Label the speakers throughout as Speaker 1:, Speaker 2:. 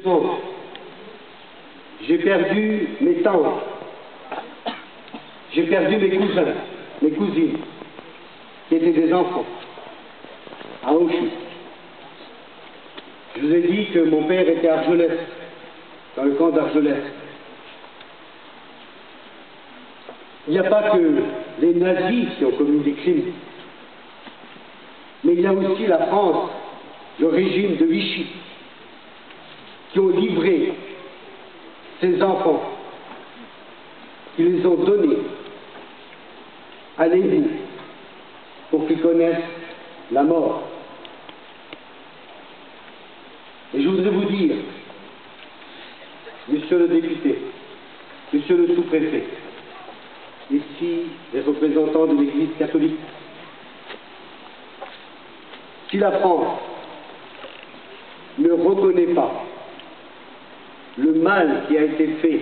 Speaker 1: Bon, j'ai perdu mes tantes, j'ai perdu mes cousins, mes cousines, qui étaient des enfants, à Auschwitz. Je vous ai dit que mon père était à Argelès, dans le camp d'Argelès. Il n'y a pas que les nazis qui ont commis des crimes, mais il y a aussi la France, le régime de Vichy, qui ont livré ces enfants, qui les ont donnés à l'ennemi pour qu'ils connaissent la mort. Et je voudrais vous dire, monsieur le député, monsieur le sous-préfet, ici les représentants de l'Église catholique, si la France ne reconnaît pas le mal qui a été fait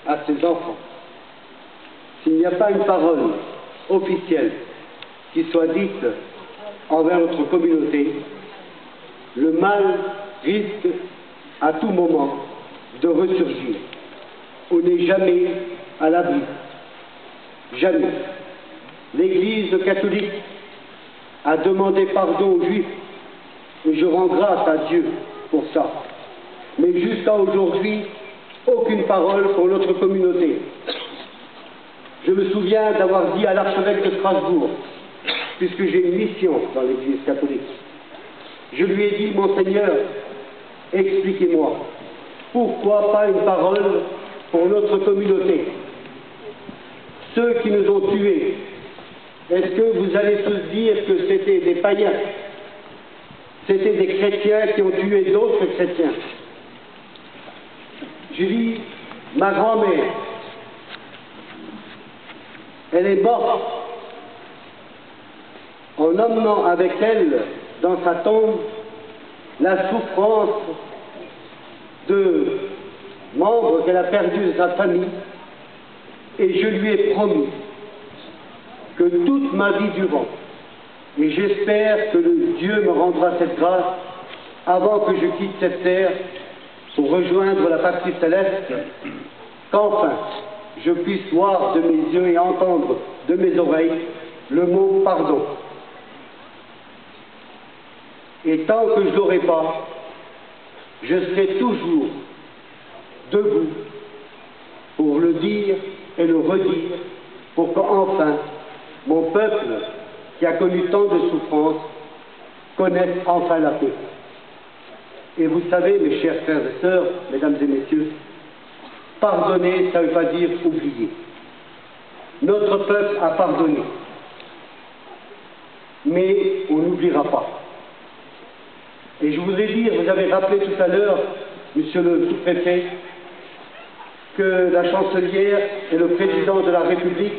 Speaker 1: à ces enfants, s'il n'y a pas une parole officielle qui soit dite envers notre communauté, le mal risque à tout moment de ressurgir. On n'est jamais à l'abri. Jamais. L'Église catholique a demandé pardon aux Juifs, et je rends grâce à Dieu pour ça. Mais jusqu'à aujourd'hui, aucune parole pour notre communauté. Je me souviens d'avoir dit à l'archevêque de Strasbourg, puisque j'ai une mission dans l'Église catholique, je lui ai dit, Monseigneur, expliquez-moi, pourquoi pas une parole pour notre communauté? Ceux qui nous ont tués, est-ce que vous allez tous dire que c'était des païens? C'était des chrétiens qui ont tué d'autres chrétiens? Je dis, ma grand-mère, elle est morte en emmenant avec elle dans sa tombe la souffrance de membres qu'elle a perdus de sa famille, et je lui ai promis que toute ma vie durant, et j'espère que Dieu me rendra cette grâce avant que je quitte cette terre pour rejoindre la patrie céleste, qu'enfin je puisse voir de mes yeux et entendre de mes oreilles le mot pardon. Et tant que je ne l'aurai pas, je serai toujours debout pour le dire et le redire, pour qu'enfin mon peuple, qui a connu tant de souffrances, connaisse enfin la paix. Et vous savez, mes chers frères et sœurs, mesdames et messieurs, pardonner, ça ne veut pas dire oublier. Notre peuple a pardonné, mais on n'oubliera pas. Et je voudrais dire, vous avez rappelé tout à l'heure, monsieur le sous-préfet, que la chancelière et le président de la République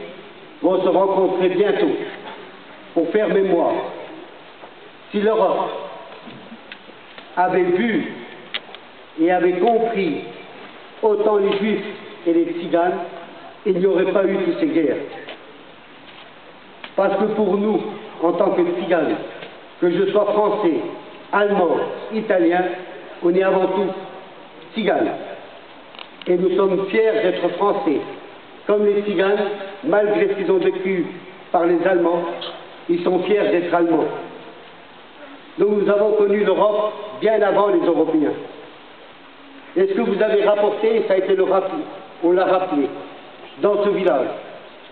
Speaker 1: vont se rencontrer bientôt pour faire mémoire. Si l'Europe avait vu et avait compris autant les Juifs et les Tziganes, il n'y aurait pas eu toutes ces guerres. Parce que pour nous, en tant que Tziganes, que je sois français, allemand, italien, on est avant tout Tziganes. Et nous sommes fiers d'être français. Comme les Tziganes, malgré ce qu'ils ont vécu par les Allemands, ils sont fiers d'être allemands. Donc nous avons connu l'Europe bien avant les Européens. Et ce que vous avez rapporté, ça a été on l'a rappelé, dans ce village,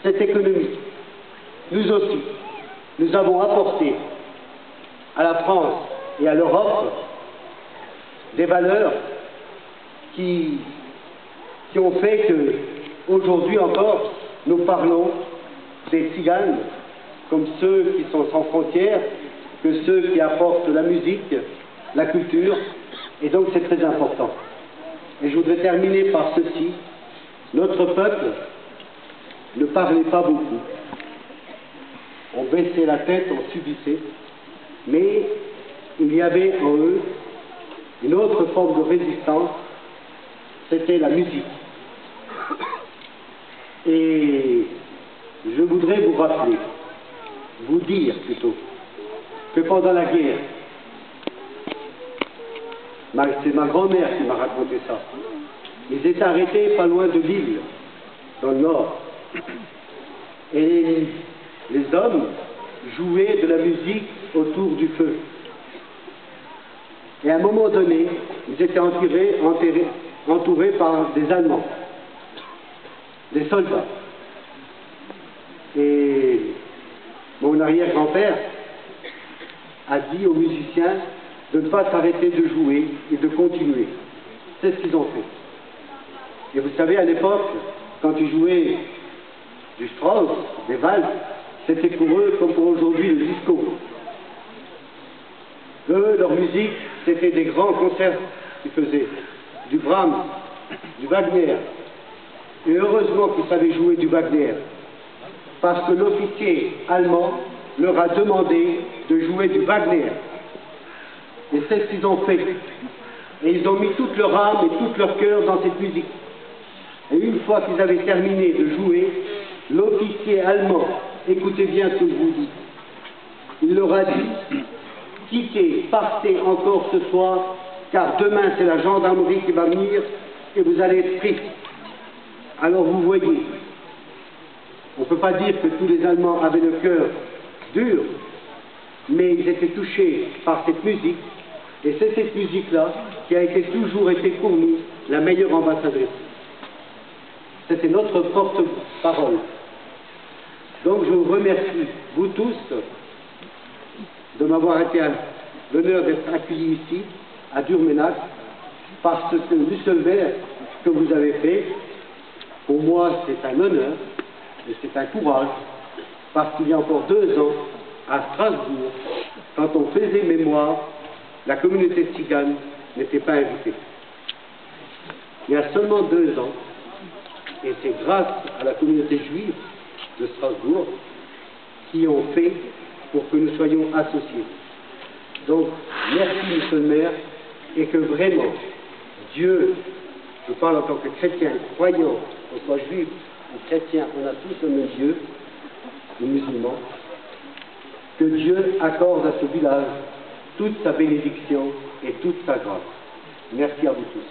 Speaker 1: cette économie. Nous aussi, nous avons apporté à la France et à l'Europe des valeurs qui ont fait que, aujourd'hui encore, nous parlons des Tziganes comme ceux qui sont sans frontières, que ceux qui apportent la musique, la culture, et donc c'est très important. Et je voudrais terminer par ceci. Notre peuple ne parlait pas beaucoup. On baissait la tête, on subissait, mais il y avait en eux une autre forme de résistance, c'était la musique. Et je voudrais vous rappeler, vous dire plutôt, que pendant la guerre, C'est ma grand-mère qui m'a raconté ça. Ils étaient arrêtés pas loin de Lille, dans le nord. Et les hommes jouaient de la musique autour du feu. Et à un moment donné, ils étaient entourés par des Allemands, des soldats. Et mon arrière-grand-père a dit aux musiciens de ne pas s'arrêter de jouer et de continuer. C'est ce qu'ils ont fait. Et vous savez, à l'époque, quand ils jouaient du Strauss, des valses, c'était pour eux comme pour aujourd'hui le disco. Eux, leur musique, c'était des grands concerts qu'ils faisaient, du Brahms, du Wagner. Et heureusement qu'ils savaient jouer du Wagner, parce que l'officier allemand leur a demandé de jouer du Wagner. Et c'est ce qu'ils ont fait. Et ils ont mis toute leur âme et tout leur cœur dans cette musique. Et une fois qu'ils avaient terminé de jouer, l'officier allemand, écoutez bien ce que je vous dis, il leur a dit: quittez, partez encore ce soir, car demain c'est la gendarmerie qui va venir et vous allez être pris. Alors vous voyez, on ne peut pas dire que tous les Allemands avaient le cœur dur, mais ils étaient touchés par cette musique, et c'est cette musique-là qui a toujours été pour nous la meilleure ambassadrice. C'était notre porte-parole. Donc je vous remercie, vous tous, de m'avoir été l'honneur d'être accueillis ici, à Durménac, parce que Musselwert, ce que vous avez fait, pour moi c'est un honneur, et c'est un courage, parce qu'il y a encore 2 ans, à Strasbourg, quand on faisait mémoire, la communauté tzigane n'était pas invitée. Il y a seulement 2 ans, et c'est grâce à la communauté juive de Strasbourg qui ont fait pour que nous soyons associés. Donc, merci Monsieur le maire, et que vraiment, Dieu, je parle en tant que chrétien, croyant, qu'on soit juif ou chrétien, on a tous le même Dieu, les musulmans, que Dieu accorde à ce village toute sa bénédiction et toute sa grâce. Merci à vous tous.